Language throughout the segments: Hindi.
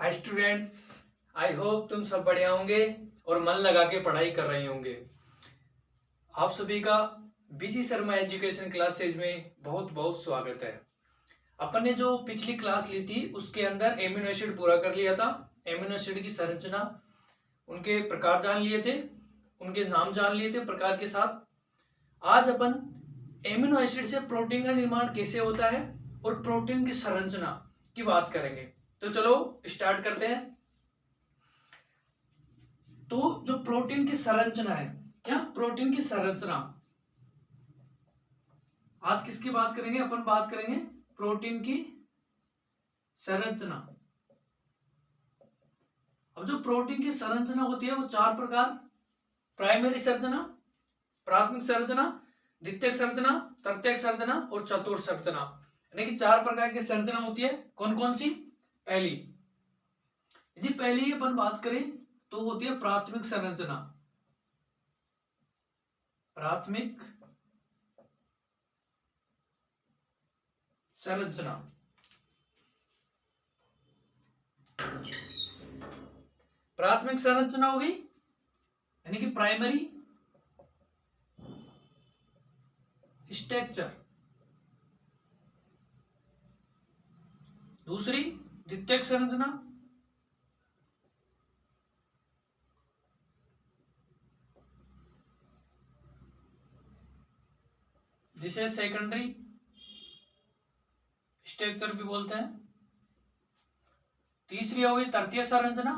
Hi students. आई होप तुम सब बढ़िया होंगे और मन लगा के पढ़ाई कर रहे होंगे। आप सभी का बीजी शर्मा एजुकेशन क्लासेज में बहुत बहुत स्वागत है। अपन ने जो पिछली क्लास ली थी उसके अंदर एमिनो एसिड पूरा कर लिया था। एमिनो एसिड की संरचना, उनके प्रकार जान लिए थे, उनके नाम जान लिए थे प्रकार के साथ। आज अपन एमिनो एसिड से प्रोटीन का निर्माण कैसे होता है और प्रोटीन की संरचना की बात करेंगे। तो चलो स्टार्ट करते हैं। तो जो प्रोटीन की संरचना है, क्या प्रोटीन की संरचना, आज किसकी बात करेंगे? अपन बात करेंगे प्रोटीन की संरचना। अब जो प्रोटीन की संरचना होती है वो चार प्रकार: प्राइमरी संरचना, प्राथमिक संरचना, द्वितीयक संरचना, तृतीयक संरचना और चतुर्थ संरचना, यानी कि चार प्रकार की संरचना होती है। कौन कौन सी? पहली, यदि पहली अपन बात करें तो होती है प्राथमिक संरचना। प्राथमिक संरचना, प्राथमिक संरचना हो गई यानी कि प्राइमरी स्ट्रक्चर। दूसरी द्वितीयक संरचना, जिसे सेकेंडरी स्ट्रक्चर भी बोलते हैं। तीसरी हो गई तृतीय संरचना,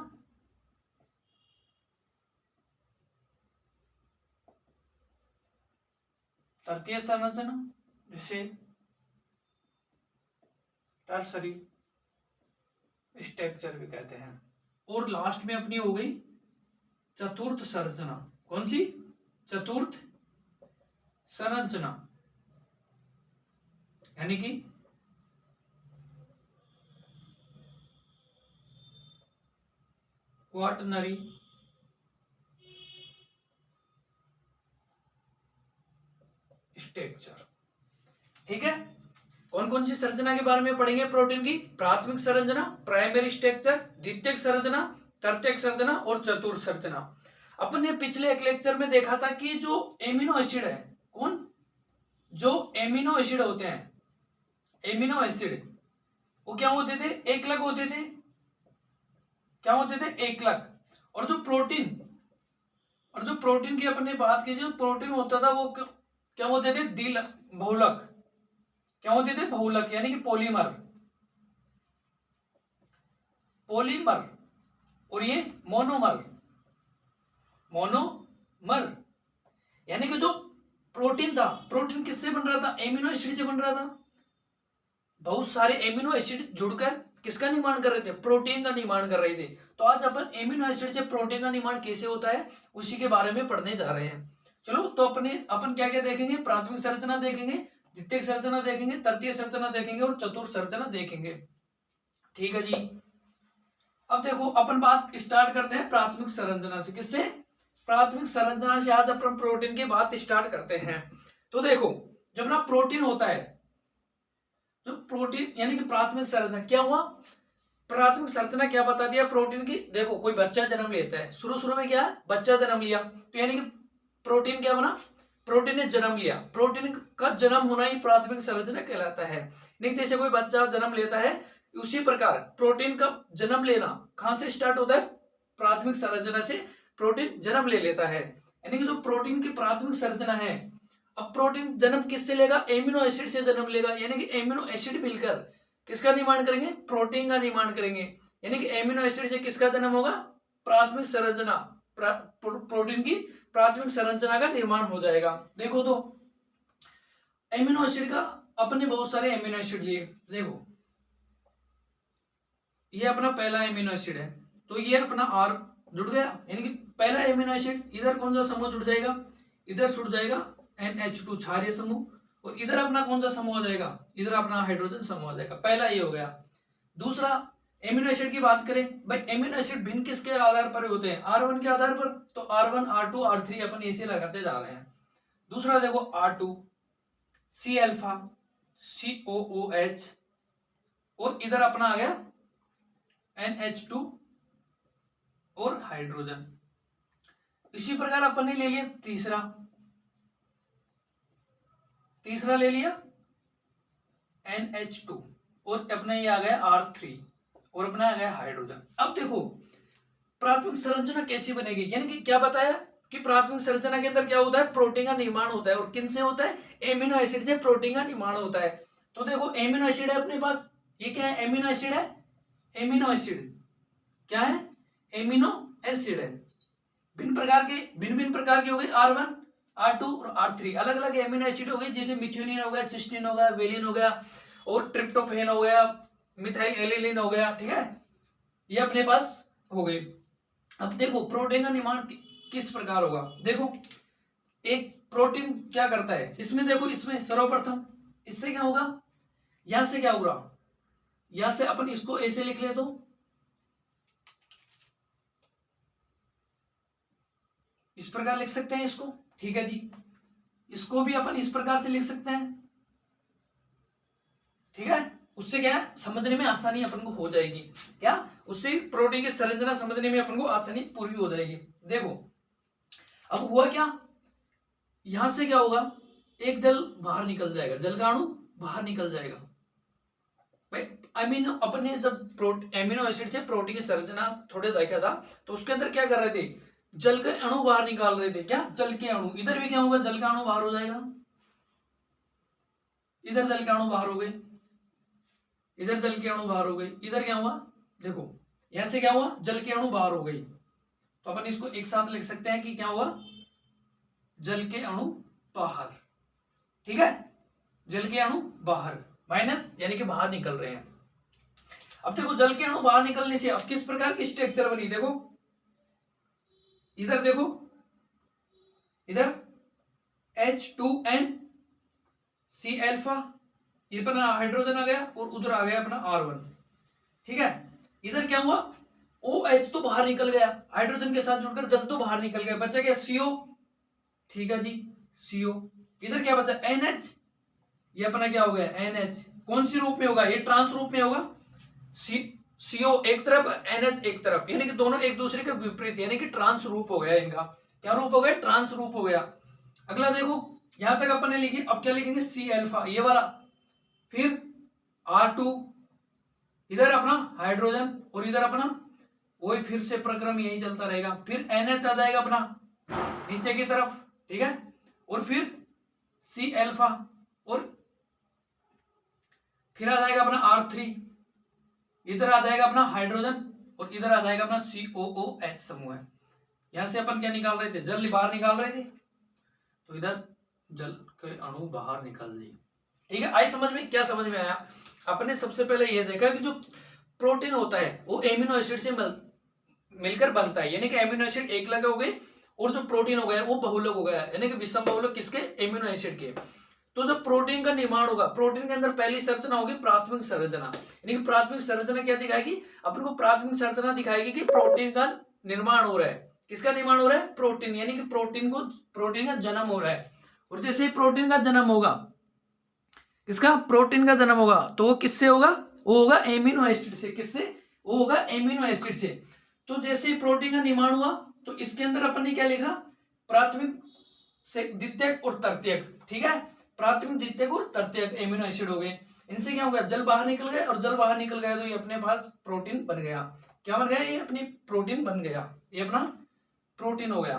तृतीय संरचना जिसे टर्सरी स्ट्रक्चर भी कहते हैं। और लास्ट में अपनी हो गई चतुर्थ संरचना। कौन सी? चतुर्थ संरचना, यानी कि क्वाटरनरी स्ट्रक्चर। ठीक है, कौन कौन सी संरचना के बारे में पढ़ेंगे प्रोटीन की? प्राथमिक संरचना, प्राइमरी स्ट्रक्चर, द्वितीयक संरचना, तृतीयक संरचना और चतुर्थ संरचना। अपन ने पिछले एक लेक्चर में देखा था कि जो एमिनो एसिड है, कौन? जो एमिनो एसिड होते हैं, एमिनो एसिड वो क्या होते थे? एकलक होते थे। क्या होते थे? एकलक। और जो प्रोटीन की अपन ने बात की, जो प्रोटीन होता था वो क्या होते थे? बहुलक। क्या होते थे? बहुलक, यानी कि पॉलीमर। पॉलीमर। और ये मोनोमर। मोनोमर यानी कि जो प्रोटीन था, प्रोटीन किससे बन रहा था? एमिनो एसिड से बन रहा था। बहुत सारे एमिनो एसिड जुड़कर किसका निर्माण कर रहे थे? प्रोटीन का निर्माण कर रहे थे। तो आज अपन एमिनो एसिड से प्रोटीन का निर्माण कैसे होता है उसी के बारे में पढ़ने जा रहे हैं। चलो, तो अपन क्या क्या देखेंगे? प्राथमिक संरचना देखेंगे, द्वितीयक संरचना देखेंगे, तृतीय संरचना देखेंगे और चतुर्थ संरचना देखेंगे। ठीक है जी। अब देखो, अपन बात स्टार्ट करते हैं प्राथमिक संरचना से। किससे? प्राथमिक संरचना से आज अपन प्रोटीन की बात स्टार्ट करते हैं। तो देखो, जब ना प्रोटीन होता है, जो प्रोटीन यानी कि प्राथमिक संरचना क्या हुआ? प्राथमिक संरचना क्या बता दिया प्रोटीन की? देखो, कोई बच्चा जन्म लेता है, शुरू में क्या है? बच्चा जन्म लिया, तो यानी कि प्रोटीन क्या बना? प्रोटीन ने जन्म लिया। प्रोटीन का जन्म होना ही प्राथमिक संरचना कहलाता है। नहीं, जैसे कोई बच्चा जन्म लेता है, उसी प्रकार प्रोटीन का जन्म लेना कहां से स्टार्ट होता है? प्राथमिक संरचना से प्रोटीन जन्म ले लेता है। यानी कि जो प्रोटीन की प्राथमिक संरचना है, अब प्रोटीन जन्म किससे लेगा? एमिनो एसिड से जन्म लेगा। यानी कि एमिनो एसिड मिलकर किसका निर्माण करेंगे? प्रोटीन का निर्माण करेंगे। यानी कि एमिनो एसिड से किसका जन्म होगा? प्राथमिक संरचना, प्रोटीन की प्राथमिक संरचना का निर्माण हो जाएगा। देखो, तो एमिनो एसिड का अपने बहुत सारे एमिनो एसिड लिए। देखो, ये अपना पहला एमिनो एसिड है, तो ये अपना आर जुड़ गया, यानी कि पहला एमिनो एसिड, इधर कौन सा समूह जुड़ जाएगा? इधर जुड़ जाएगा NH2 क्षारीय समूह। और इधर अपना कौन सा समूह आ जाएगा? इधर अपना हाइड्रोजन समूह आ जाएगा। पहला ये हो गया। दूसरा, एमिनो एसिड की बात करें भाई, एमिनो एसिड भिन्न किसके आधार पर होते हैं? R1 के आधार पर। तो R1, R2, R3 अपन ऐसे लगाते जा रहे हैं। दूसरा देखो, R2, C अल्फा, COOH, और इधर अपना आ गया NH2 और हाइड्रोजन। इसी प्रकार अपन ने ले लिया तीसरा ले लिया NH2 और अपना ये आ गया R3 और अपना आ गया हाइड्रोजन। अब देखो प्राथमिक संरचना कैसी बनेगी, यानी कि क्या बताया कि प्राथमिक संरचना के अंदर क्या होता है, प्रोटीन का निर्माण होता है। और किन से होता है, एमिनो एसिड से प्रोटीन का निर्माण होता है। तो देखो एमिनो एसिड है अपने पास, ये क्या है, एमिनो एसिड है। एमिनो एसिड क्या है, एमिनो एसिड है। भिन्न प्रकार के हो गए R1 R2 और R3, अलग अलग एमिनो एसिड हो गए, जैसे मिथ्योनिन हो गया, सिस्टीन हो गया, वेलिन हो गया और ट्रिप्टोफेन हो गया, मिथाइल एलिलिन हो गया। ठीक है, ये अपने पास हो गए। अब देखो प्रोटीन का निर्माण किस प्रकार होगा। देखो एक प्रोटीन क्या करता है, इसमें देखो, इसमें सर्वप्रथम इससे क्या होगा, यहां से क्या होगा, यहां से अपन इसको ऐसे लिख ले, तो इस प्रकार लिख सकते हैं इसको। ठीक है जी, इसको भी अपन इस प्रकार से लिख सकते हैं। ठीक है, उससे क्या है, समझने में आसानी अपन को हो जाएगी। क्या, उससे प्रोटीन की संरचना समझने में अपन को आसानी पूरी हो जाएगी। देखो अब हुआ क्या, यहां से क्या होगा, एक जल बाहर निकल जाएगा, जल का अणु बाहर निकल जाएगा। भाई अमीनो, अपन ने जब एमिनो एसिड से प्रोटीन की संरचना थोड़े देखा था, तो उसके अंदर क्या कर रहे थे, जल के अणु बाहर निकाल रहे थे। क्या, जल के अणु। इधर भी क्या होगा, जल का अणु बाहर हो जाएगा, इधर जल के अणु बाहर हो गए, इधर जल के अणु बाहर हो गए, इधर क्या हुआ, देखो यहां से क्या हुआ, जल के अणु बाहर हो गई। तो अपन इसको एक साथ लिख सकते हैं कि क्या हुआ, जल के अणु बाहर। ठीक है, जल के अणु बाहर, माइनस यानी कि बाहर निकल रहे हैं। अब देखो जल के अणु बाहर निकलने से अब किस प्रकार की स्ट्रक्चर बनी, देखो इधर देखो, इधर H2N C अल्फा, ये अपना हाइड्रोजन आ गया और उधर आ गया अपना R1। ठीक है, इधर क्या हुआ, OH तो बाहर निकल गया, हाइड्रोजन के साथ जुड़कर जल तो बाहर निकल गया, बचा क्या CO। ठीक है जी, CO। इधर क्या बचा, NH, ये अपना क्या हो गया, NH। कौन सी रूप में होगा, ये ट्रांस रूप में होगा। CO एक तरफ, NH एक तरफ, यानी कि दोनों एक दूसरे के विपरीत, यानी कि ट्रांस रूप हो गया इनका। क्या रूप हो गया, ट्रांस रूप हो गया। अगला देखो, यहां तक अपन ने लिखी, अब क्या लिखेंगे, C अल्फा ये वाला, फिर R2, इधर अपना हाइड्रोजन और इधर अपना, वही फिर से प्रक्रम यही चलता रहेगा। फिर NH आ जाएगा अपना नीचे की तरफ। ठीक है, और फिर C अल्फा और फिर आ जाएगा अपना R3, इधर आ जाएगा अपना हाइड्रोजन और इधर आ जाएगा अपना COOH समूह है। यहां से अपन क्या निकाल रहे थे, जल बाहर निकाल रहे थे, तो इधर जल के अणु बाहर निकल दिए। ठीक है, आई समझ में, क्या समझ में आया। अपने सबसे पहले यह देखा कि जो प्रोटीन होता है वो एमिनो एसिड से मिलकर बनता है, यानी कि एमिनो एसिड एक लगे हो गए और जो प्रोटीन हो गया वो बहुलक हो गया, यानी कि विषम बहुलक किसके, एमिनो एसिड के। तो जब प्रोटीन का निर्माण होगा, प्रोटीन के अंदर पहली संरचना होगी प्राथमिक संरचना, यानी कि प्राथमिक संरचना क्या दिखाएगी, अपन को प्राथमिक संरचना दिखाएगी कि प्रोटीन का निर्माण हो रहा है। किसका निर्माण हो रहा है, प्रोटीन, यानी कि प्रोटीन का जन्म हो रहा है। और जैसे ही प्रोटीन का जन्म होगा, किसका, प्रोटीन का जन्म होगा, तो वो किससे होगा, वो होगा एमिनो एसिड से। किससे, वो होगा एमिनो एसिड से। तो जैसे ही प्रोटीन का निर्माण हुआ, तो इसके अंदर अपन ने क्या लिखा, प्राथमिक से द्वितीयक और तृतीयक। ठीक है, प्राथमिक, द्वितीयक और तृतीयक एमिनो एसिड हो गए। इनसे क्या हो गया, जल बाहर निकल गया, और जल बाहर निकल गया तो ये अपने पास प्रोटीन बन गया। क्या बन गया, ये अपनी प्रोटीन बन गया, ये अपना प्रोटीन हो गया,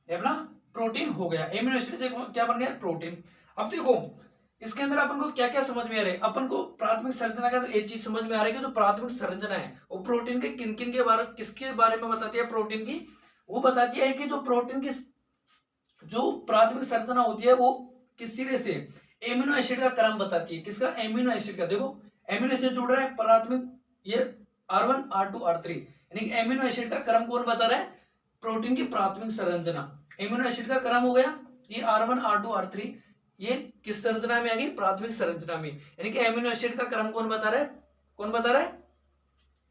ये अपना प्रोटीन हो गया। एमिनो एसिड से क्या बन गया, प्रोटीन। अब देखो इसके अंदर अपन को क्या क्या समझ में आ रहा है, अपन को प्राथमिक संरचना का एक चीज समझ में आ रही है कि जो प्राथमिक संरचना है वो प्रोटीन के किन किन के बारे, किसके बारे में बताती है, प्रोटीन की, वो बताती है कि जो प्रोटीन की जो प्राथमिक संरचना होती है वो किस सिरे से, एमिनो एसिड का क्रम बताती है। किसका, एमिनो एसिड का। देखो एमिनो एसिड जुड़ रहा है प्राथमिक, ये R1 R2 R3, यानी कि एमिनो एसिड का क्रम कौन बता रहा है, प्रोटीन की प्राथमिक संरचना। एमिनो एसिड का क्रम हो गया, ये R1 R2 R3, ये किस संरचना में आ गई, प्राथमिक संरचना में। यानी कि एमिनो एसिड का क्रम कौन बता रहा है, कौन बता रहा है,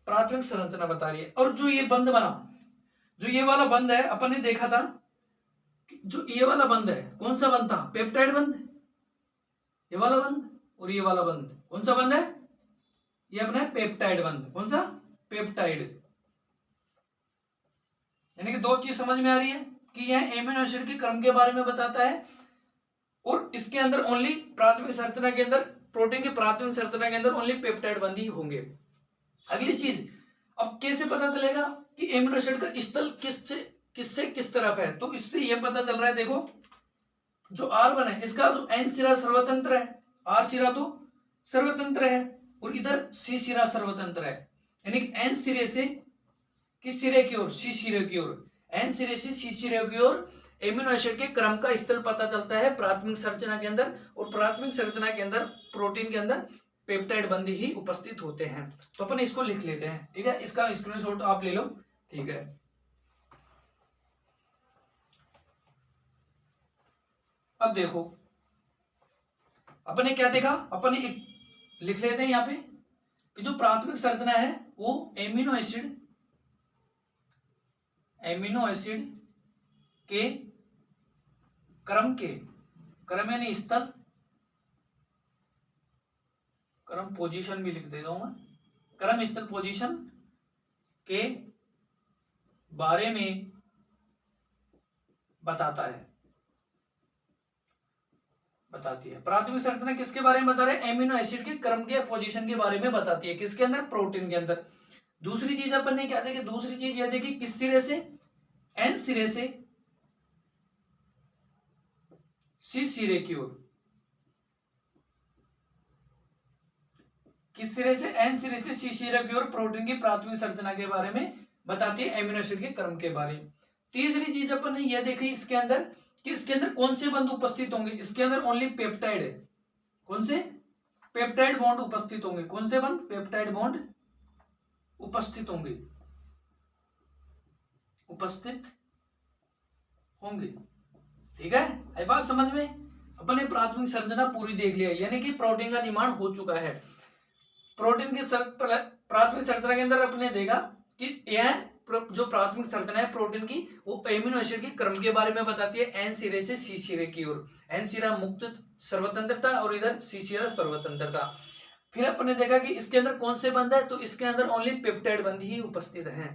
प्राथमिक संरचना बता रही है। और जो ये बंध बना, जो ये वाला बंध है, अपन ने देखा था जो ये वाला बंध है, कौन सा बंध था, पेप्टाइड बंध, ये वाला बंध और ये वाला बंध, कौन सा बंध है, ये अपना है पेप्टाइड बंध। कौन सा? पेप्टाइड। यानी कि दो चीज समझ में आ रही है कि यह एमिनो एसिड के क्रम के बारे में बताता है और इसके अंदर ओनली प्राथमिक संरचना के अंदर, प्रोटीन की प्राथमिक संरचना के अंदर ओनली पेप्टाइड बंध ही होंगे। अगली चीज, अब कैसे पता चलेगा कि एमिनो एसिड का स्थल किससे किस तरफ है? तो इससे यह पता चल रहा है, देखो जो R1 है इसका जो N सिरा सर्वतंत्र है, R सिरा तो सर्वतंत्र है और इधर C सिरा सर्वतंत्र है। यानी कि N सिरे से किस सिरे की ओर? C सिरे की ओर। N सिरे से C सिरे की ओर एमिनो एसिड के क्रम का स्थल पता चलता है प्राथमिक संरचना के अंदर, और प्राथमिक संरचना के अंदर प्रोटीन के अंदर पेप्टाइड बंध ही उपस्थित होते हैं। तो अपन इसको लिख लेते हैं, ठीक है, इसका स्क्रीनशॉट आप ले लो, ठीक है। अब देखो अपने क्या देखा, अपने लिख लेते हैं यहाँ पे कि जो प्राथमिक संरचना है वो एमिनो एसिड के क्रम यानी स्थल, क्रम पोजीशन भी लिख देता हूं मैं, क्रम स्थल पोजीशन के बारे में बताती है। प्राथमिक संरचना किसके बारे में बता रहे हैं? एमिनो एसिड के क्रम के पोजीशन के बारे में बताती है। किसके अंदर? प्रोटीन के अंदर। दूसरी चीज अपन ने क्या देखी? दूसरी चीज यह देखी किस सिरे से? एन सिरे से सी सिरे की ओर। किस सिरे से? एन सिरे से सी सिरे की ओर प्रोटीन की प्राथमिक संरचना के बारे में बताती है, एमिनो एसिड के क्रम के बारे में। तीसरी चीज अपन ने यह देखी इसके अंदर कि इसके अंदर कौन से बंध उपस्थित होंगे? इसके अंदर ओनली पेप्टाइड है। कौन से? पेप्टाइड बॉन्ड उपस्थित होंगे। कौन से बंध? पेप्टाइड बॉन्ड उपस्थित होंगे, ठीक है। आई बात समझ में? अपने प्राथमिक संरचना पूरी देख लिया, यानी कि प्रोटीन का निर्माण हो चुका है। प्रोटीन की प्राथमिक संरचना के अंदर अपने देखा कि यह जो प्राथमिक संरचना है प्रोटीन की वो एमिनो एसिड के क्रम के बारे में बताती है, एन सिरे से सी सिरे की ओर। एन सिरा मुक्त सर्वतंत्रता और इधर सी सिरा सर्वतंत्रता। फिर अपने देखा कि इसके अंदर कौन से बंध है? तो इसके अंदर ओनली पेप्टाइड बंध ही उपस्थित है,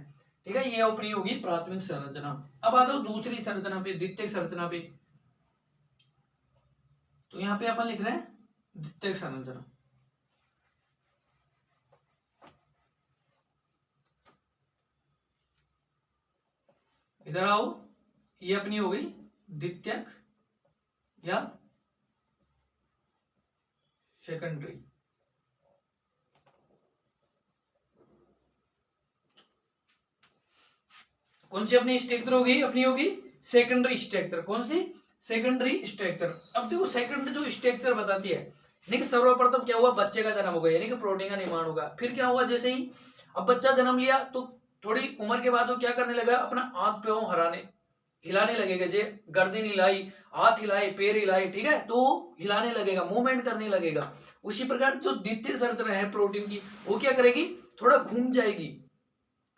ठीक है। ये अपनी होगी प्राथमिक संरचना। अब आ जाओ दूसरी संरचना पे, द्वितीयक संरचना पे। तो यहां पे अपन लिख रहे हैं द्वितीयक संरचना। इधर आओ, ये अपनी हो गई द्वितीयक या सेकेंडरी। कौन सी अपनी स्ट्रक्चर होगी? अपनी होगी सेकेंडरी स्ट्रक्चर। कौन सी? Secondary structure. अब देखो सेकेंडरी जो स्ट्रक्चर बताती है, यानी कि सर्वप्रथम क्या हुआ? बच्चे का जन्म हो गया, यानी कि प्रोटीन का निर्माण होगा। फिर क्या हुआ? जैसे ही अब बच्चा जन्म लिया तो थोड़ी उम्र के बाद वो क्या करने लगा? अपना हाथ पांव हिलाने लगेगा। जे गर्दन हिलाई, हाथ हिलाए, पैर हिलाए, ठीक है, तो हिलाने लगेगा, मूवमेंट करने लगेगा। उसी प्रकार जो द्वितीय संरचना है प्रोटीन की वो क्या करेगी? थोड़ा घूम जाएगी।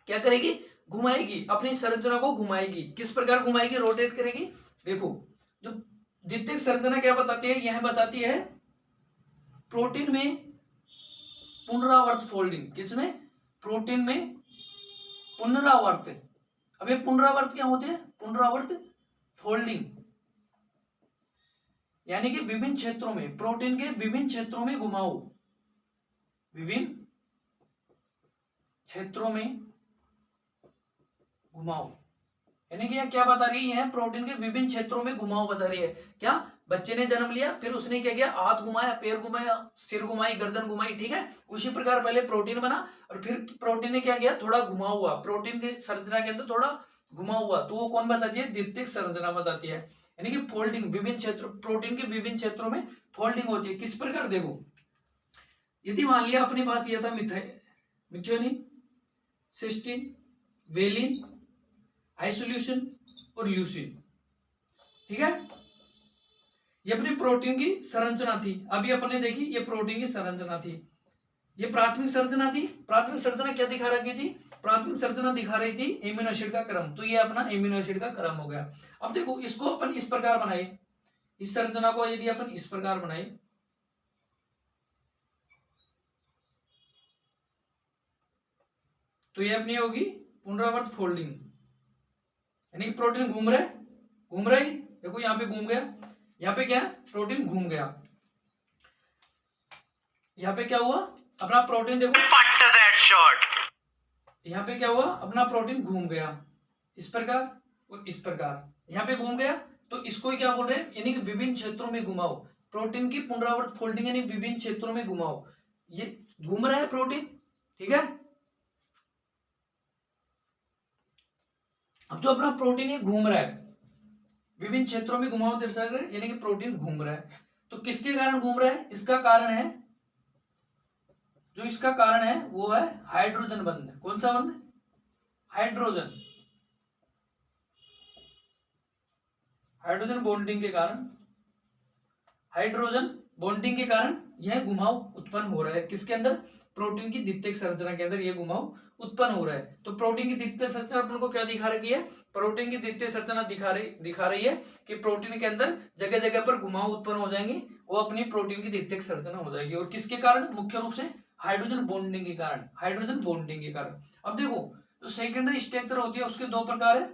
क्या करेगी? घुमाएगी, अपनी संरचना को घुमाएगी। किस प्रकार घुमाएगी? रोटेट करेगी। देखो जो द्वितीय संरचना क्या बताती है? यह बताती है प्रोटीन में पुनरावर्त फोल्डिंग। किसमें? प्रोटीन में पुनरावर्त। अब ये पुनरावर्त क्या होते हैं? पुनरावर्त फोल्डिंग, यानी कि विभिन्न क्षेत्रों में, प्रोटीन के विभिन्न क्षेत्रों में घुमाओ, विभिन्न क्षेत्रों में घुमाओ। यानी कि क्या बता रही है? प्रोटीन के विभिन्न क्षेत्रों में घुमाओ बता रही है। क्या? बच्चे ने जन्म लिया, फिर उसने क्या किया? हाथ घुमाया, पैर घुमाया, सिर घुमाई, गर्दन घुमाई, ठीक है। उसी प्रकार पहले प्रोटीन बना और फिर प्रोटीन ने क्या किया? थोड़ा घुमा हुआ, प्रोटीन की संरचना के अंदर थोड़ा घुमा हुआ, तो वो कौन बताती है? द्वितीयक संरचना बताती है। यानी कि फोल्डिंग, विभिन्न क्षेत्र, प्रोटीन के विभिन्न क्षेत्रों में फोल्डिंग होती है। किस प्रकार? देखो यदि मान लिया अपने पास यह था मिथ्योनिन, सिस्टीन, वेलिन, आइसोल्यूशन और ल्यूसीन, ठीक है। ये अपनी प्रोटीन की संरचना थी। अभी अपने देखी ये प्रोटीन की संरचना थी, ये प्राथमिक संरचना थी। प्राथमिक संरचना क्या दिखा रखी थी? प्राथमिक संरचना दिखा रही थी एमिनो एसिड का क्रम। तो ये अपना एमिनो एसिड का क्रम हो गया। अब देखो इसको अपन इस प्रकार बनाए, इस संरचना को यदि अपन इस प्रकार बनाए, तो ये अपनी होगी पुनरावर्त फोल्डिंग, यानी कि प्रोटीन घूम रहा है। देखो यहाँ पे घूम गया, यहाँ पे क्या है, प्रोटीन घूम गया, यहाँ पे क्या हुआ, अपना प्रोटीन देखो, यहाँ पे क्या हुआ, अपना प्रोटीन घूम गया इस प्रकार और इस प्रकार, यहाँ पे घूम गया। तो इसको क्या बोल रहे हैं, यानी कि विभिन्न क्षेत्रों में घुमाओ, प्रोटीन की पुनरावर्त फोल्डिंग, यानी विभिन्न क्षेत्रों में घुमाओ। ये घूम रहा है प्रोटीन, ठीक है। अब जो अपना प्रोटीन ये घूम रहा है, विभिन्न क्षेत्रों में घुमाव दर्शा रहे, यानी कि प्रोटीन घूम रहा है। तो किसके कारण घूम रहा है, इसका कारण है, जो इसका कारण है वो है हाइड्रोजन बंध। कौन सा बंध, हाइड्रोजन, हाइड्रोजन बॉन्डिंग के कारण, हाइड्रोजन बॉन्डिंग के कारण यह घुमाव उत्पन्न हो रहा है। किसके अंदर, प्रोटीन की द्वितीयक संरचना के अंदर यह घुमाव उत्पन्न हो रहा है। तो प्रोटीन की द्वितीय संरचना अपन को क्या दिखा रही है, प्रोटीन की द्वितीय संरचना दिखा रही है कि प्रोटीन के अंदर जगह जगह पर घुमाव उत्पन्न हो जाएंगे, वो अपनी प्रोटीन की द्वितीयक संरचना हो जाएगी। और किसके कारण, मुख्य रूप से हाइड्रोजन बॉन्डिंग के कारण, हाइड्रोजन बॉन्डिंग के कारण। अब देखो जो सेकेंडरी स्ट्रक्चर होती है उसके दो प्रकार है,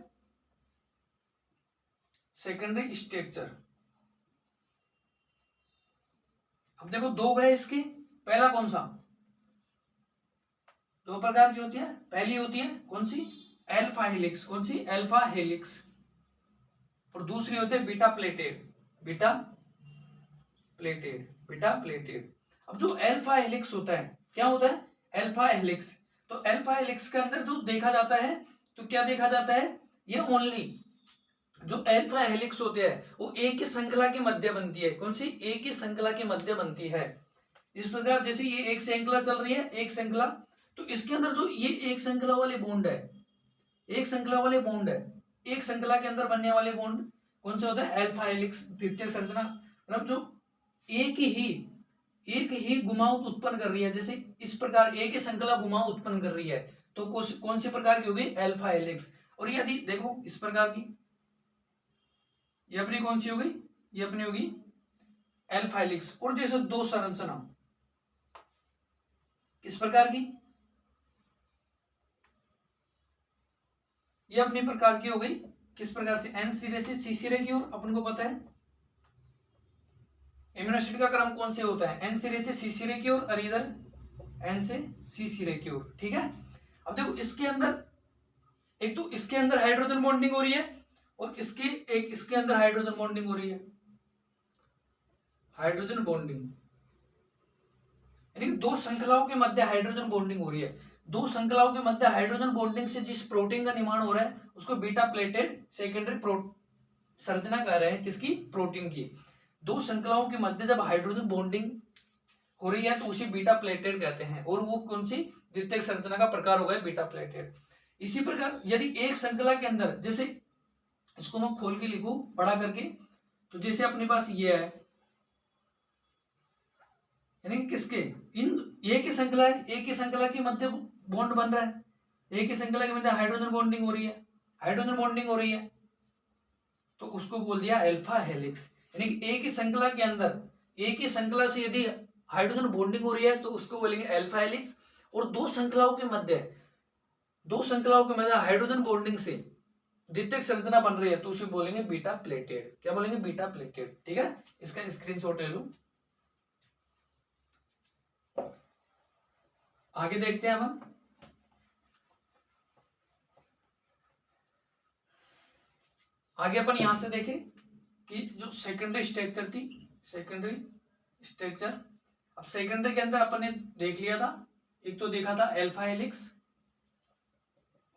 सेकेंडरी स्ट्रक्चर। अब देखो दो है इसके, पहला कौन सा, दो प्रकार की होती है, पहली होती है कौन सी, अल्फा हेलिक्स, कौन सी, अल्फा हेलिक्स, और दूसरी होती है beta pleated, beta pleated, beta pleated. अब जो अल्फा हेलिक्स होता है, क्या होता है, अल्फा हेलिक्स, तो अल्फा हेलिक्स के अंदर जो देखा जाता है, तो क्या देखा जाता है, ये ओनली जो अल्फा हेलिक्स होते हैं वो एक ही श्रृंखला की मध्य बनती है। कौन सी, एक ही श्रृंखला की मध्य बनती है। इस प्रकार जैसे ये एक श्रृंखला चल रही है, एक श्रृंखला, तो इसके अंदर जो ये एक श्रृंखला वाले बॉन्ड है, एक श्रृंखला वाले बॉन्ड है, एक श्रृंखला के अंदर बनने वाले बॉन्ड कौन से होता है, अल्फा हेलिक्स द्वितीयक संरचना, मतलब जो एक ही घुमाव उत्पन्न कर रही है, जैसे इस प्रकार एक ही श्रृंखला घुमाव उत्पन्न कर रही है, तो कौन सी प्रकार की होगी, अल्फा हेलिक्स। और यदि देखो इस प्रकार की, ये अपनी कौन सी हो गई, ये अपनी होगी अल्फा हेलिक्स। और जैसे दो संरचना किस प्रकार की, ये अपनी प्रकार की हो गई किस प्रकार से, एन सिरे से सी सिरे की ओर। अपन को पता है एमिनो एसिड का क्रम कौन से होता है, एन सिरे से सी सिरे की ओर, और इधर एन से सी सिरे की ओर, ठीक है। अब देखो इसके अंदर, एक तो इसके अंदर हाइड्रोजन बॉन्डिंग हो रही है, और इसके अंदर हाइड्रोजन बॉन्डिंग हो रही है, हाइड्रोजन बॉन्डिंग, यानी दो श्रृंखलाओं के मध्य हाइड्रोजन बॉन्डिंग हो रही है। दो श्रृंखलाओं के मध्य हाइड्रोजन बॉन्डिंग से जिस प्रोटीन का निर्माण हो रहा है उसको बीटा प्लेटेड सेकेंडरी संरचना कह रहे हैं, किसकी, प्रोटीन की। दो श्रृंखलाओं के मध्य जब हाइड्रोजन बॉन्डिंग हो रही है तो उसे बीटा प्लेटेड कहते हैं, और वो कौन सी, द्वितीयक संरचना का प्रकार होगा बीटा प्लेटेड। इसी प्रकार यदि एक श्रृंखला के अंदर, जैसे इसको मैं खोल के लिखूं बड़ा करके, तो जैसे अपने पास ये है, यानी किसके, इन एक ही श्रृंखला है, एक ही श्रृंखला के मध्य बॉन्ड बन रहा है, एक ही श्रृंखला के मध्य हाइड्रोजन बॉन्डिंग हो रही है, हाइड्रोजन बॉन्डिंग हो रही है, तो उसको बोल दिया अल्फा हेलिक्स। यानी कि एक ही श्रृंखला के अंदर, एक ही श्रृंखला से यदि हाइड्रोजन बॉन्डिंग हो रही है तो उसको बोलेंगे अल्फा हेलिक्स। और दो श्रृंखलाओं के मध्य हाइड्रोजन बॉन्डिंग से द्वितीयक संरचना बन रही है तो उसे बोलेंगे बीटा प्लेटेड। क्या बोलेंगे, बीटा प्लेटेड, ठीक है। इसका स्क्रीनशॉट ले लो। आगे देखते हैं हम, आगे अपन यहां से देखें कि जो सेकेंडरी स्ट्रक्चर थी, सेकेंडरी स्ट्रक्चर, अब सेकेंडरी के अंदर अपन ने देख लिया था, एक तो देखा था अल्फा हेलिक्स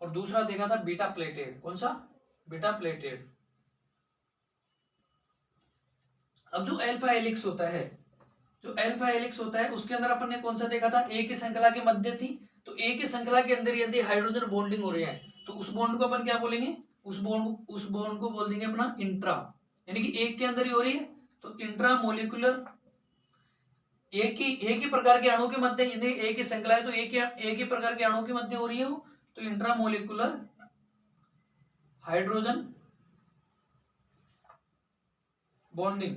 और दूसरा देखा था बीटा प्लेटेड। कौन सा, बीटा प्लेटेड। अब जो अल्फा हेलिक्स होता है, जो अल्फा हेलिक्स होता है उसके अंदर अपन ने कौन सा देखा था, एक ही श्रृंखला के मध्य थी, तो एक ही श्रृंखला के अंदर यदि हाइड्रोजन बॉन्डिंग हो रही है तो उस बॉन्ड को अपन क्या बोलेंगे, उस बॉन्ड को बोल देंगे अपना इंट्रा, यानी कि एक के अंदर ही हो रही है तो इंट्रा मोलिकुलर, एक ही प्रकार के अणु के मध्य, यदि एक ही श्रृंखला है तो एक ही प्रकार के अणु के मध्य हो रही है वो, तो इंट्रा मोलिकुलर हाइड्रोजन बॉन्डिंग,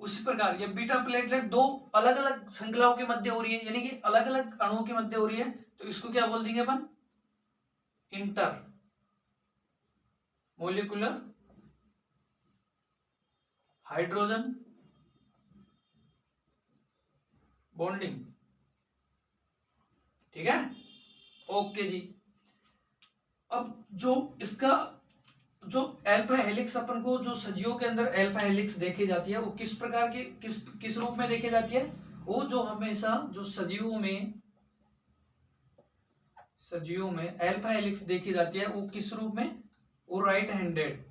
उसी प्रकार ये बीटा प्लेटलेट दो अलग अलग श्रृंखलाओं के मध्य हो रही है, यानी कि अलग अलग अणुओं के मध्य हो रही है, तो इसको क्या बोल देंगे अपन? Intermolecular hydrogen bonding. ठीक है, ओके जी। अब जो इसका जो अल्फा हेलिक्स अपन को जो सजीवों के अंदर अल्फा हेलिक्स देखी जाती है वो किस प्रकार की किस रूप में देखी जाती है? वो जो हमेशा जो सजीवों में अल्फा हेलिक्स देखी जाती है वो किस रूप में? वो right handed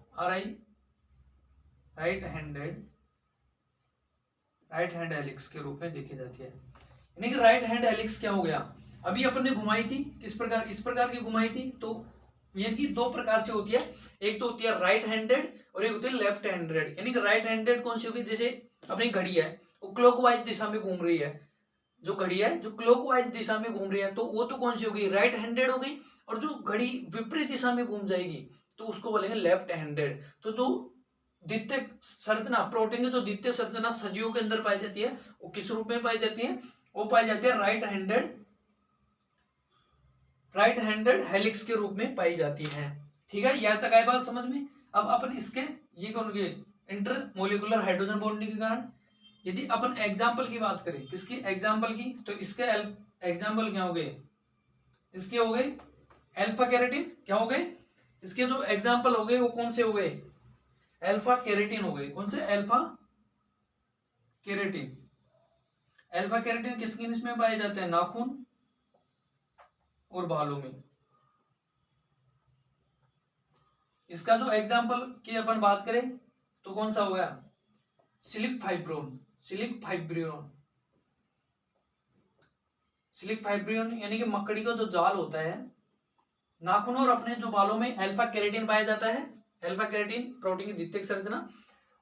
right hand helix के रूप में देखी जाती है। यानी कि राइट हैंड हेलिक्स क्या हो गया? अभी अपन ने घुमाई थी किस प्रकार? इस प्रकार की घुमाई थी, तो यानी कि दो प्रकार से होती है, एक तो होती है राइट हैंडेड और एक होती है लेफ्ट हैंडेड। यानी कि राइट हैंडेड कौन सी होगी? जैसे अपनी घड़ी है वो क्लॉकवाइज दिशा में घूम रही है, जो घड़ी है जो क्लॉकवाइज दिशा में घूम रही है, तो वो तो कौन सी होगी? राइट हैंडेड हो गई। और जो घड़ी विपरीत दिशा में घूम जाएगी तो उसको बोलेंगे लेफ्ट हैंडेड। तो जो द्वितीय संरचना प्रोटीन की जो द्वितीय संरचना सजीवों के अंदर पाई जाती है वो किस रूप में पाई जाती है? वो पाई जाती है राइट हैंडेड हेलिक्स के रूप में पाई जाती है। ठीक है, यहां तक आई बात समझ में? अब अपन इसके ये कौन गए? इंटर मोलिकुलर हाइड्रोजन बॉन्डिंग के कारण यदि अपन एग्जाम्पल की बात करें, किसकी एग्जाम्पल की? तो इसके एग्जाम्पल क्या हो गए? इसके हो गए अल्फा केराटिन। क्या हो गए? इसके जो एग्जाम्पल हो गए वो कौन से हो गए? अल्फा केराटिन हो गए। कौन से? Alpha keratin. अल्फा केराटिन किस किस में पाए जाते हैं? नाखून और बालों में। इसका जो एग्जाम्पल की अपन बात करें तो कौन सा हो गया? सिलिक फाइब्रियन यानी कि मकड़ी का जो जाल होता है नाखून और अपने जो बालों में, अल्फा केराटिन पाया जाता है। अल्फा केराटिन प्रोटीन की द्वितीयक संरचना,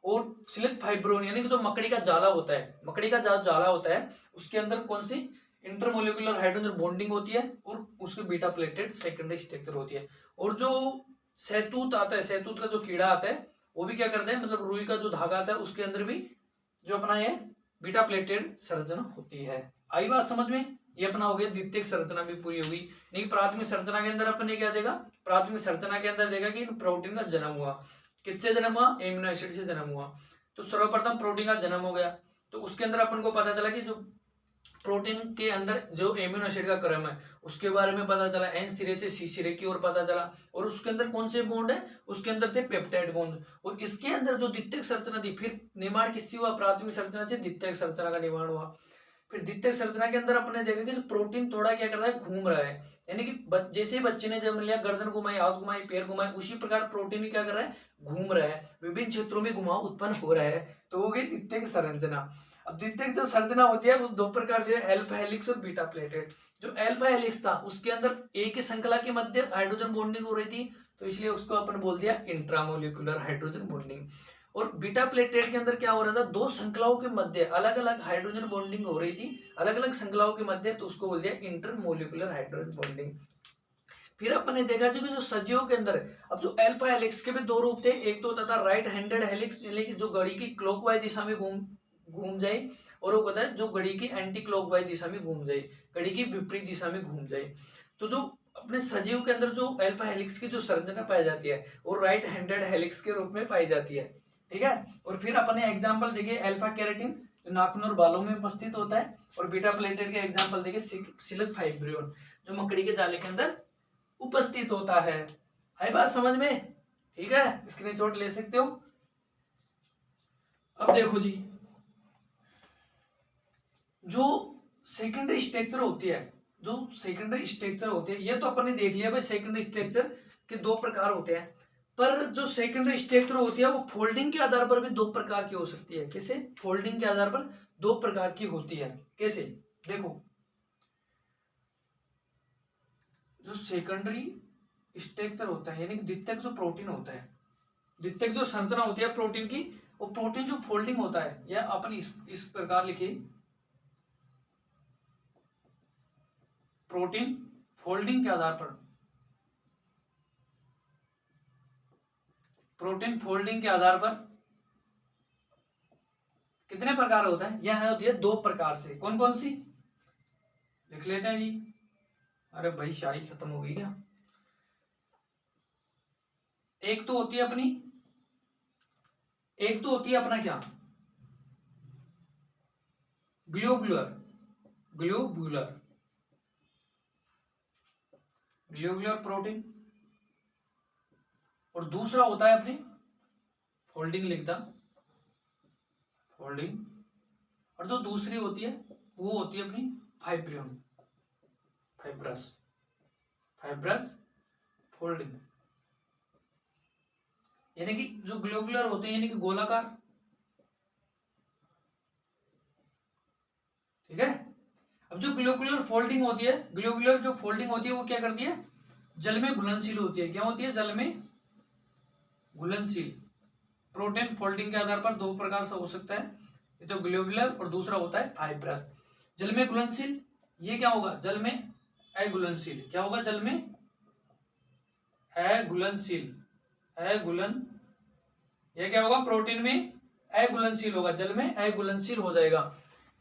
और सिलिक फाइब्रोन यानी कि जो मकड़ी का जाला होता है, मकड़ी का जाला होता है उसके अंदर कौन सी? इंटरमोलिकुलर हाइड्रोजन बॉन्डिंग होती है और उसके बीटा प्लेटेड सेकेंडरी स्ट्रक्चर होती है। और जो सहतूत आता है, सहतूत का जो कीड़ा आता है वो भी क्या करता है, मतलब रुई का जो धागा आता है उसके अंदर भी जो अपना ये बीटा प्लेटेड संरचना होती है। आई बात समझ में? ये अपना हो गया द्वितीयक संरचना भी पूरी होगी। नहीं, प्राथमिक संरचना के अंदर अपन ने क्या देगा? प्राथमिक संरचना के अंदर देगा कि प्रोटीन का जन्म हुआ। किससे जन्म हुआ? एमिनो एसिड से जन्म हुआ। तो सर्वप्रथम प्रोटीन का जन्म हो गया, तो उसके अंदर अपन को पता चला कि जो प्रोटीन के अंदर जो एमिनो एसिड का क्रम है उसके बारे में पता चला, एन सिरे से सी सिरे की ओर पता चला। और उसके अंदर कौन से बॉन्ड है? उसके अंदर थे पेप्टाइड बॉन्ड। और इसके अंदर जो द्वितीयक संरचना थी, फिर निर्माण किससे हुआ? प्राथमिक संरचना से द्वितीयक संरचना का निर्माण हुआ। फिर द्वितीयक संरचना के अंदर अपने देखा कि प्रोटीन थोड़ा क्या कर रहा है? घूम रहा है। यानी कि जैसे बच्चे ने जन्म लिया, गर्दन घुमाई, हाथ घुमाई, पैर घुमाई, उसी प्रकार प्रोटीन भी क्या कर रहा है? घूम रहा है, विभिन्न क्षेत्रों में घुमाव उत्पन्न हो रहा है। तो हो गई द्वितीयक संरचना। अब द्वितीयक जो संरचना होती है वो दो प्रकार से, अल्फा हेलिक्स और बीटा प्लेटेड। जो अल्फा हेलिक्स था उसके अंदर एक ही श्रृंखला के मध्य हाइड्रोजन बॉन्डिंग हो रही थी, तो इसलिए उसको अपन बोल दिया इंट्रामोलिकुलर हाइड्रोजन बॉन्डिंग। और बीटा प्लेटेड के अंदर क्या हो रहा था? दो श्रृंखलाओं के मध्य अलग अलग हाइड्रोजन बॉन्डिंग हो रही थी, अलग अलग श्रृंखलाओं के मध्य, तो उसको बोल दिया इंटरमोलिकुलर हाइड्रोजन बॉन्डिंग। फिर अपन ने देखा जो कि जो सजीवों के अंदर, अब जो अल्फा हेलिक्स के भी दो रूप थे, एक तो होता था राइट हैंडेड हेलिक्स यानी कि जो घड़ी की क्लॉकवाइज दिशा में घूम जाए, और वो होता है जो घड़ी की एंटी क्लॉकवाइज दिशा में घूम जाए, घड़ी की विपरीत दिशा में घूम जाए। तो जो अपने सजीव के अंदर जो अल्फा हेलिक्स की जो संरचना पाई जाती है वो राइट हैंडेड हेलिक्स के रूप में पाई जाती है। ठीक है, और फिर अपने एग्जाम्पल देखिए अल्फा केराटिन जो नाखून और बालों में उपस्थित होता है, और बीटा प्लेटेड के एग्जाम्पल देखिए सिलिक फाइब्रियन जो मकड़ी के जाले के अंदर उपस्थित होता है। है बात समझ में? ठीक है, स्क्रीनशॉट ले सकते हो। अब देखो जी, जो सेकेंडरी स्ट्रक्चर होती है, ये तो अपन ने देख लिया भाई, सेकेंडरी स्ट्रक्चर के दो प्रकार होते हैं। पर जो सेकेंडरी स्ट्रक्चर होती है वो फोल्डिंग के आधार पर भी दो प्रकार की हो सकती है। कैसे? फोल्डिंग के आधार पर दो प्रकार की होती है। कैसे? देखो, जो सेकेंडरी स्ट्रक्चर होता है यानी कि द्वितीयक जो प्रोटीन होता है, द्वितीयक जो संरचना होती है प्रोटीन की, वो प्रोटीन जो फोल्डिंग होता है, या अपन इस प्रकार लिखे, प्रोटीन फोल्डिंग के आधार पर, कितने प्रकार होता है? यह होती है 2 प्रकार से। कौन कौन सी लिख लेते हैं जी? अरे भाई शाही खत्म हो गई क्या? एक तो होती है अपनी, एक तो होती है अपना क्या, ग्लोबुलर, ग्लोबुलर, ग्लोबुलर प्रोटीन, और दूसरा होता है अपनी फोल्डिंग लिखता, फोल्डिंग, और जो दूसरी होती है वो होती है अपनी फाइब्रियन, फाइब्रस, फाइब्रस फोल्डिंग। यानी कि जो ग्लोबुलर होते हैं यानी कि गोलाकार, ठीक है। अब जो ग्लोबुलर फोल्डिंग होती है, ग्लोबुलर जो फोल्डिंग होती है वो क्या करती है, जल में घुलनशील होती है। क्या होती है? जल में घुलनशील। प्रोटीन फोल्डिंग के आधार पर 2 प्रकार से हो सकता है, ये तो ग्लोबुलर और दूसरा होता है फाइब्रस। जल में घुलनशील, ये क्या होगा? जल में अघुलनशील। क्या होगा? जल में अघुलनशील, अघुलन, ये क्या होगा? प्रोटीन में अघुलनशील होगा, जल में अघुलनशील हो जाएगा।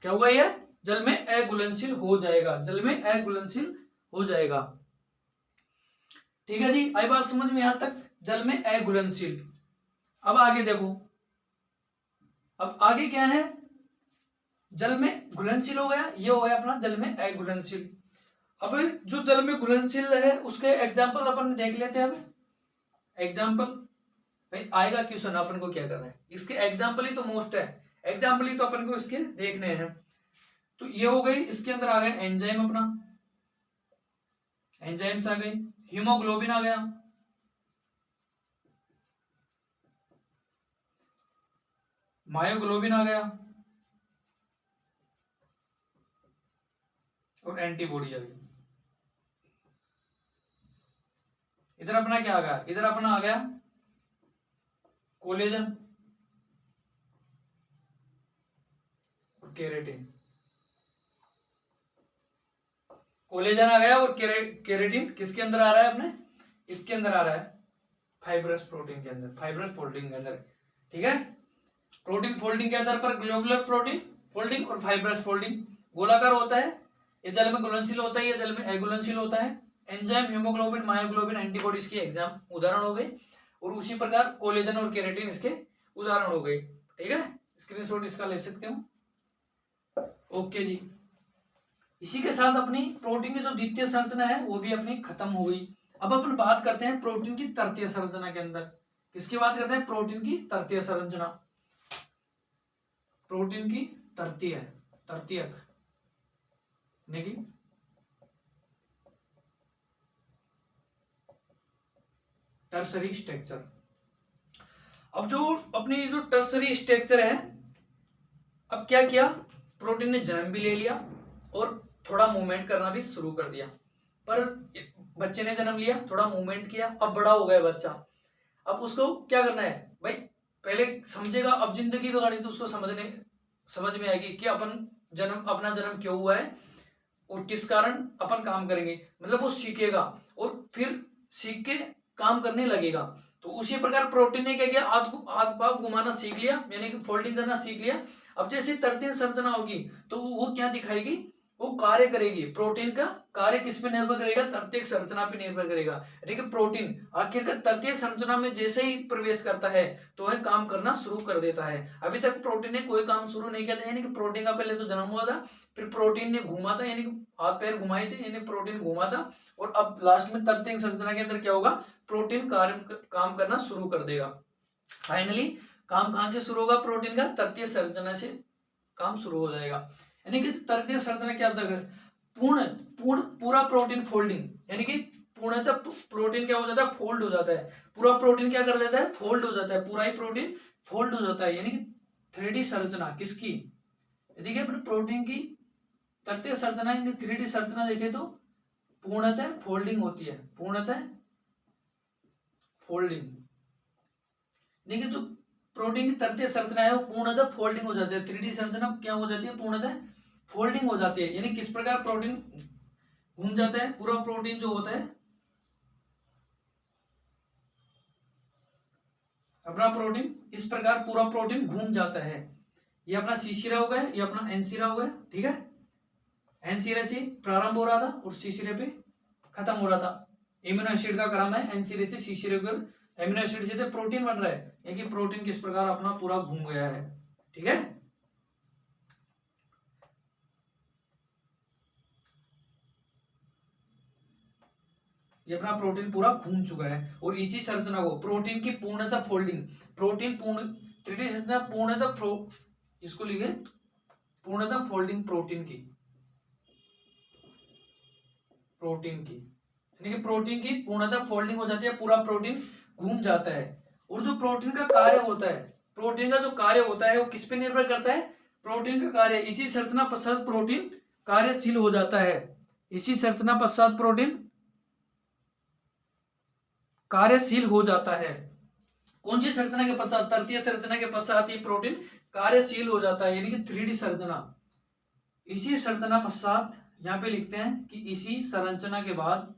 क्या होगा? ये जल में अघुलनशील हो जाएगा, जल में अघुलनशील हो जाएगा। ठीक है जी, आई बात समझ में यहां तक? जल में अघुलनशील। अब आगे देखो, अब आगे क्या है? जल में घुलनशील हो गया, ये हो गया अपना जल में अघुलनशील। अब जो जल में घुलनशील है उसके एग्जाम्पल अपन देख लेते हैं। अब एग्जाम्पल भाई आएगा क्वेश्चन, अपन को क्या करना है, इसके एग्जाम्पल ही तो मोस्ट है, एग्जाम्पल ही तो अपन को इसके देखने हैं। तो ये हो गई, इसके अंदर आ गया एंजाइम, अपना एंजाइम्स आ गई, हीमोग्लोबिन आ गया, मायोग्लोबिन आ गया, और एंटीबॉडी आ गई। इधर अपना क्या आ गया? इधर अपना आ गया कोलेजन और केरेटिन, कोलेजन आ गया और केरेटिन किसके अंदर आ रहा है? अपने इसके अंदर आ रहा है, फाइब्रस प्रोटीन के अंदर, फाइब्रस फोल्डिंग के अंदर। ठीक है, प्रोटीन फोल्डिंग के आधार पर ग्लोबुलर प्रोटीन फोल्डिंग और फाइब्रस फोल्डिंग। गोलाकार होता है, ये जल में घुलनशील होता है, ये जल में अघुलनशील होता है। एंजाइम, हीमोग्लोबिन, मायोग्लोबिन, एंटीबॉडीज के एग्जाम उदाहरण हो गए, और उसी प्रकार कोलेजन और केरेटिन इसके उदाहरण हो गए। ठीक है, स्क्रीनशॉट इसका ले सकते हो। ओके जी, इसी के साथ अपनी प्रोटीन की जो द्वितीय संरचना है वो भी अपनी खत्म हो गई। अब अपन बात करते हैं प्रोटीन की तृतीय संरचना के अंदर। किसकी बात करते हैं? प्रोटीन की तृतीय संरचना, प्रोटीन की तृतीय, तृतीयक यानी कि टर्सरी स्ट्रक्चर। अब जो अपनी जो टर्सरी स्ट्रक्चर है, अब क्या किया, प्रोटीन ने जन्म भी ले लिया और थोड़ा मूवमेंट करना भी शुरू कर दिया। पर बच्चे ने जन्म लिया, थोड़ा मूवमेंट किया, अब बड़ा हो गया बच्चा, अब उसको क्या करना है भाई? पहले समझेगा, अब जिंदगी का गणित उसको समझ में आएगी कि अपना जन्म क्यों हुआ है और किस कारण अपन काम करेंगे। मतलब वो सीखेगा और फिर सीख के काम करने लगेगा। तो उसी प्रकार प्रोटीन ने क्या किया, हाथ पाँव घुमाना सीख लिया, यानी कि फोल्डिंग करना सीख लिया। अब जैसे तृतीय संरचना होगी तो वो क्या दिखाएगी, वो कार्य करेगी। प्रोटीन का कार्य किस पे निर्भर करेगा? तृतीय संरचना पे निर्भर करेगा। यानी कि प्रोटीन आखिरकार तृतीय संरचना में जैसे ही प्रवेश करता है तो वह काम करना शुरू कर देता है। अभी तक प्रोटीन ने कोई काम शुरू नहीं किया था, यानी कि प्रोटीन का पहले तो जन्म हुआ था, फिर प्रोटीन ने घूमा था, यानी कि हाथ पैर घुमाए थे, यानी प्रोटीन घूमा था, और अब लास्ट में तृतीय संरचना के अंदर क्या होगा, प्रोटीन काम करना शुरू कर देगा। फाइनली काम कहां से शुरू होगा? प्रोटीन का तृतीय संरचना से काम शुरू हो जाएगा। यानी कि तृतीय संरचना क्या होता है? पूरा प्रोटीन फोल्डिंग, यानी कि पूर्णतः प्रोटीन क्या हो जाता है? फोल्ड हो जाता है। पूरा प्रोटीन क्या कर देता है? फोल्ड हो जाता है, पूरा ही प्रोटीन फोल्ड हो जाता है। यानी कि 3D संरचना किसकी? देखिए अपने प्रोटीन की तृतीय संरचना, 3D संरचना देखें तो पूर्णतः फोल्डिंग होती है, पूर्णतः फोल्डिंग। देखिए जो प्रोटीन की तृतीय संरचना है वो पूर्णतः फोल्डिंग हो जाती है। 3D संरचना क्या हो जाती है? पूर्णतः फोल्डिंग हो जाती है। यानी किस प्रकार प्रोटीन घूम जाता है, पूरा प्रोटीन जो होता है अपना प्रोटीन, इस प्रकार पूरा प्रोटीन घूम जाता है। ये अपना सी हो गया, ये अपना एन हो गया, ठीक है। एन से प्रारंभ हो रहा था और सी पे खत्म हो रहा था। एमिनो एसिड का क्रम है एन से सी पर, एमिनो एसिड से प्रोटीन बन रहा है, यानी कि प्रोटीन किस प्रकार अपना पूरा घूम गया है, ठीक है। ये अपना प्रोटीन पूरा घूम चुका है और इसी संरचना को प्रोटीन की पूर्णतः फोल्डिंग, प्रोटीन पूर्ण 3D संरचना पूर्णतः इसको लिखे पूर्णतः फोल्डिंग प्रोटीन की, यानी कि प्रोटीन की पूर्णतः फोल्डिंग हो जाती है, पूरा प्रोटीन घूम जाता है। और जो प्रोटीन का कार्य होता है, प्रोटीन का जो कार्य होता है वो किस पे निर्भर करता है, प्रोटीन का कार्य। इसी संरचना पश्चात प्रोटीन कार्यशील हो जाता है, इसी संरचना पश्चात प्रोटीन कार्यशील हो जाता है। कौन सी संरचना के पश्चात, तृतीय संरचना के पश्चात ये प्रोटीन कार्यशील हो जाता है, यानी कि 3D संरचना। इसी संरचना पश्चात यहां पे लिखते हैं कि इसी संरचना के बाद,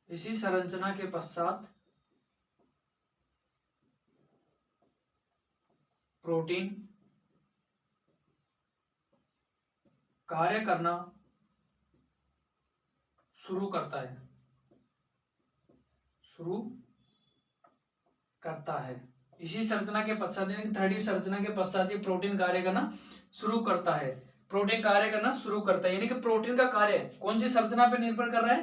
इसी संरचना के पश्चात प्रोटीन कार्य करना शुरू करता है, शुरू करता है। इसी संरचना के पश्चात, यानी 3D संरचना के पश्चात ये प्रोटीन कार्य करना शुरू करता है, प्रोटीन कार्य करना शुरू करता है। यानी कि प्रोटीन का कार्य कौन सी संरचना पे निर्भर कर रहा है,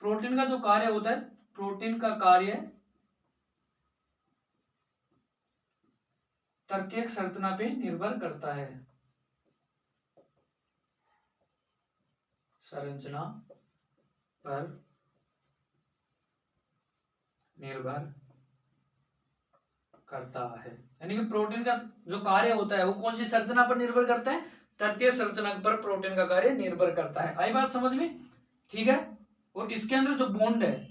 प्रोटीन का जो कार्य होता है, प्रोटीन का कार्य तृतीयक संरचना पे निर्भर करता है, संरचना पर निर्भर करता है। यानी कि प्रोटीन का जो कार्य होता है वो कौन सी संरचना पर निर्भर करता है, तृतीय संरचना पर प्रोटीन का कार्य निर्भर करता है। आई बात समझ में, ठीक है। और इसके अंदर जो बॉन्ड है,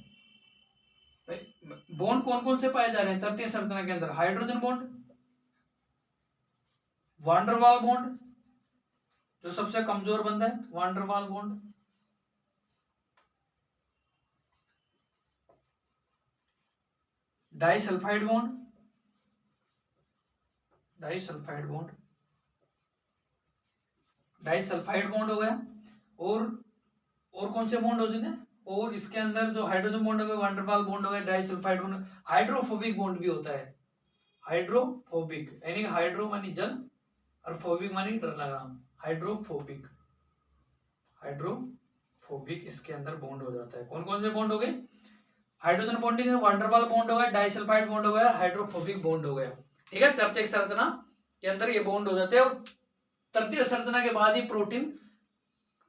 बॉन्ड कौन कौन से पाए जा रहे हैं तृतीय संरचना के अंदर, हाइड्रोजन बॉन्ड, वांडरवाल बॉन्ड जो सबसे कमजोर बंदा है, van der Waal bond, disulphide bond, disulphide bond, disulphide bond हो गया। और कौन से बॉन्ड होते हैं, और इसके अंदर जो हाइड्रोजन बॉन्ड हो गया, वांडरवाल बॉन्ड हो गया, डाइसल्फाइड बॉन्ड, हाइड्रोफोबिक बॉन्ड भी होता है, हाइड्रोफोबिक, यानी हाइड्रो मानी जल और फोबिक मानी डर लगा, हाइड्रोफोबिक, हाइड्रोफोबिक इसके अंदर बॉन्ड हो जाता है। कौन कौन से बॉन्ड हो गए, हाइड्रोजन बॉन्डिंग, वांडरवाल बॉन्ड हो गया, डाइसल्फाइड बॉन्ड हो गया, हाइड्रोफोबिक बॉन्ड हो गया, ठीक है। तृतीय संरचना के अंदर ये बॉन्ड हो जाते हैं और तृतीय संरचना के बाद ही प्रोटीन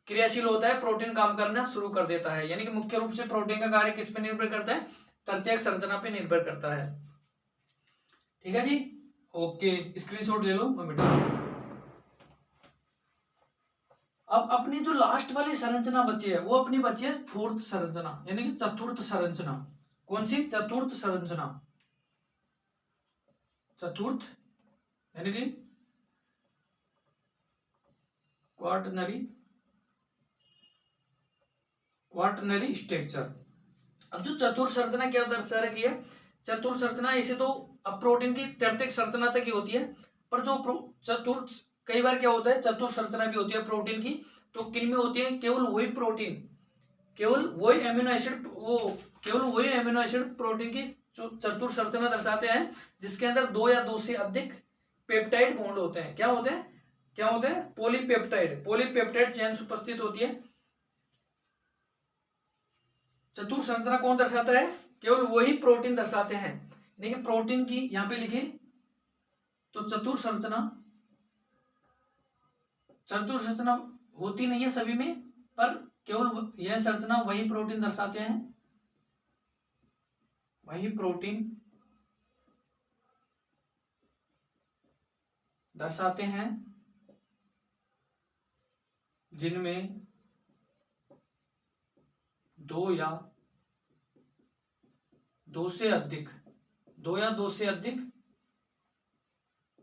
क्रियाशील होता है, प्रोटीन काम करना शुरू कर देता है। यानी कि मुख्य रूप से प्रोटीन का कार्य किस पे निर्भर करता है, तृतीय संरचना पे निर्भर करता है, ठीक है जी। ओके, स्क्रीनशॉट ले लो, मैं मिटा। अब अपनी जो लास्ट वाली संरचना बची है वो अपनी बची है फोर्थ संरचना, यानी कि चतुर्थ संरचना। कौन सी, चतुर्थ संरचना, चतुर्थ यानी कि क्वार्टनरी स्ट्रक्चर। अब जो चतुर्थ संरचना क्या दर्शा रखी है, चतुर्थ संरचना ऐसे तो अब प्रोटीन की तृतीयक संरचना तक ही होती है, पर जो चतुर्थ कई बार क्या होता है चतुर्थ संरचना भी होती है प्रोटीन की, तो किन में होती है, केवल वही प्रोटीन, केवल वही एमिनो एसिड, वो केवल वही एमिनो एसिड प्रोटीन की जो चतुर्थ संरचना दर्शाते हैं जिसके अंदर 2 या 2 से अधिक पेप्टाइड बॉन्ड होते हैं। क्या होते हैं, क्या होते हैं, पॉलीपेप्टाइड, पॉलीपेप्टाइड चेन उपस्थित होती है। चतुर्थ संरचना कौन दर्शाता है, केवल वही प्रोटीन दर्शाते हैं। देखिए प्रोटीन की यहां पे लिखे तो चतुर्थ संरचना होती नहीं है सभी में, पर केवल यह संरचना वही प्रोटीन दर्शाते हैं, वही प्रोटीन दर्शाते हैं जिनमें 2 या 2 से अधिक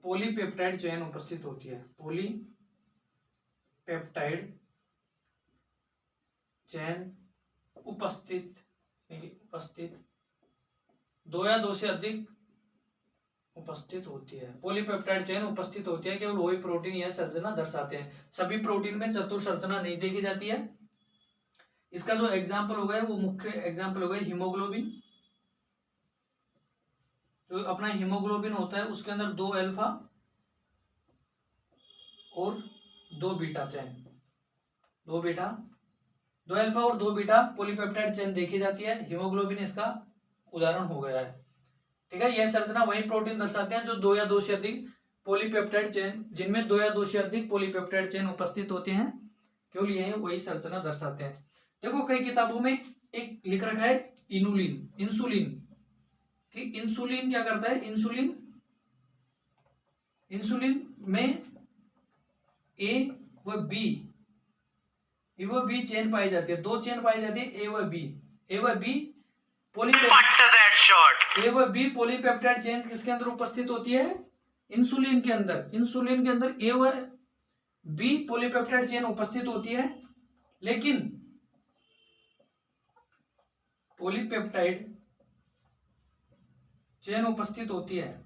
पॉलीपेप्टाइड चेन उपस्थित होती है, पॉलीपेप्टाइड चेन उपस्थित 2 या 2 से अधिक उपस्थित होती है, पॉलीपेप्टाइड चेन उपस्थित होती है, केवल वही प्रोटीन यह संरचना दर्शाते हैं। सभी प्रोटीन में चतुर संरचना नहीं देखी जाती है। इसका जो एग्जाम्पल हो गया वो मुख्य एग्जाम्पल हो गया हीमोग्लोबिन। जो अपना हीमोग्लोबिन होता है उसके अंदर 2 अल्फा और 2 बीटा चेन, 2 अल्फा और 2 बीटा पॉलीपेप्टाइड चेन देखी जाती है। हीमोग्लोबिन इसका उदाहरण हो गया है। ठीक है, यह संरचना वही प्रोटीन दर्शाते हैं जो 2 या 2 से अधिक पॉलीपेप्टाइड चेन, जिनमें 2 या 2 से अधिक पॉलीपेप्टाइड चेन उपस्थित होते हैं, केवल यही वही संरचना दर्शाते हैं। देखो कई किताबों में एक लिख रखा है इंसुलिन कि इंसुलिन क्या करता है, इंसुलिन में ए व बी चेन पाई जाती है, 2 चेन पाई जाती है, ए व बी पॉलीपेप्टाइड चेन किसके अंदर उपस्थित होती है, इंसुलिन के अंदर ए व बी पॉलीपेप्टाइड चेन उपस्थित होती है, लेकिन पॉलीपेप्टाइड चेन उपस्थित होती है,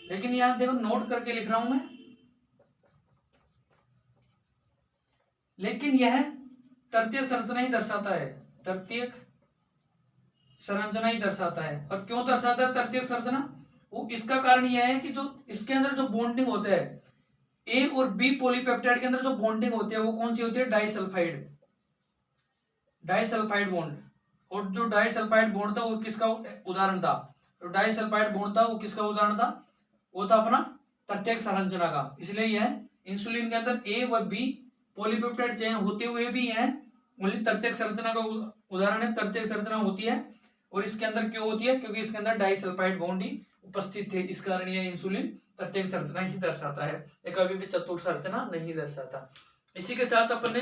लेकिन यहां देखो नोट करके लिख रहा हूं मैं, लेकिन यह तृतीयक संरचना ही दर्शाता है, तृतीयक संरचना ही दर्शाता है। और क्यों दर्शाता है तृतीयक संरचना, वो इसका कारण यह है कि जो इसके अंदर जो बॉन्डिंग होता है, ए और बी पॉलीपेप्टाइड के अंदर जो बॉन्डिंग होती है वो कौन सी होती है, डाइसल्फाइड बॉन्ड। और जो डाइसल्फाइड बॉन्ड था वो किसका उदाहरण था, जो डाइसल्फाइड बॉन्ड था वो किसका उदाहरण था, वो था अपना तृतीयक संरचना का। इसलिए यह इंसुलिन के अंदर ए व बी पॉलीपेप्टाइड चेन होते हुए भी यह ओनली तृतीयक संरचना का उदाहरण है, तृतीयक संरचना होती है। और इसके अंदर क्यों होती है, क्योंकि इसके अंदर डाइसल्फाइड बॉन्ड ही उपस्थित थे, इस कारण यह इंसुलिन तृतीयक संरचना ही दर्शाता है, ये कभी भी चतुर संरचना नहीं दर्शाता। इसी के साथ अपन ने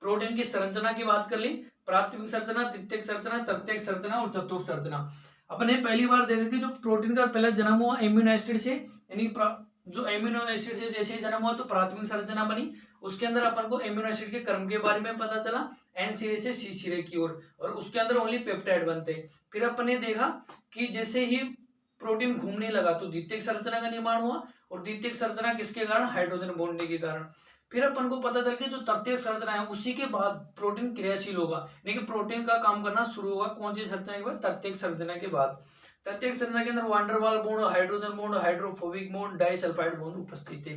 प्रोटीन की संरचना की बात कर ली, प्राथमिक संरचना, द्वितीयक संरचना, तृतीयक संरचना और चतुर्थ संरचना। अपने पहली बार देखा कि जो प्रोटीन का पहले जन्म हुआ एमिनो एसिड से, यानी जो एमिनो एसिड से जैसे ही जन्म हुआ तो प्राथमिक संरचना बनी। उसके अंदर अपन को एमिनो एसिड के क्रम के बारे में पता चला, एन सिरे से सी सिरे की ओर, और उसके अंदर ओनली पेप्टाइड बनते। फिर अपन ने देखा कि जैसे ही प्रोटीन घूमने लगा तो द्वितीयक संरचना का निर्माण हुआ, और द्वितीयक संरचना किसके कारण, हाइड्रोजन बॉन्डिंग के कारण। फिर अपन को पता चल कि जो तृतीयक संरचना है उसी के बाद प्रोटीन क्रियाशील होगा, यानी कि प्रोटीन का काम करना शुरू होगा कौन सी संरचना के बाद, तृतीयक संरचना के बाद। तृतीयक संरचना के अंदर van der Waal bond, hydrogen bond, hydrophobic bond, disulphide bond उपस्थित थे।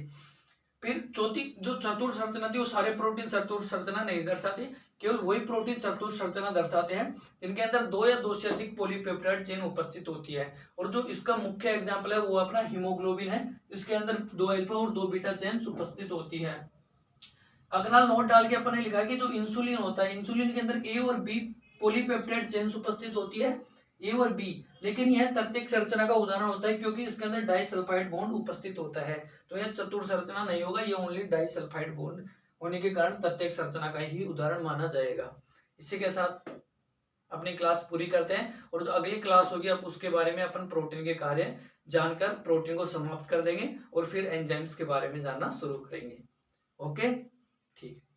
फिर चौथी जो चतुर्थ संरचना थी वो सारे प्रोटीन चतुर्थ संरचना नहीं दर्शाते, केवल वही प्रोटीन चतुर्थ संरचना दर्शाते हैं जिनके अंदर 2 या 2 से अधिक पॉलीपेप्टाइड चेन उपस्थित होती है। और जो इसका मुख्य एग्जाम्पल है वो अपना हीमोग्लोबिन है, इसके अंदर 2 अल्फा और 2 बीटा चेन उपस्थित होती है। अगला नोट डाल के अपन ने लिखा कि जो इंसुलिन होता है, इंसुलिन के अंदर ए और बी पॉलीपेप्टाइड चेन उपस्थित होती है, ए और बी, लेकिन यह तृतीयक संरचना का उदाहरण होता है क्योंकि इसके अंदर डाइसल्फाइड बॉन्ड उपस्थित होता है। तो यह चतुर्थ संरचना नहीं होगा, यह ओनली डाइसल्फाइड बॉन्ड होने के कारण तृतीयक संरचना का ही उदाहरण माना जाएगा। इसी के साथ अपनी क्लास पूरी करते हैं, और जो अगली क्लास होगी अब उसके बारे में अपन प्रोटीन के कार्य जानकर प्रोटीन को समाप्त कर देंगे और फिर एंजाइम्स के बारे में जानना शुरू करेंगे। ओके, ठीक है।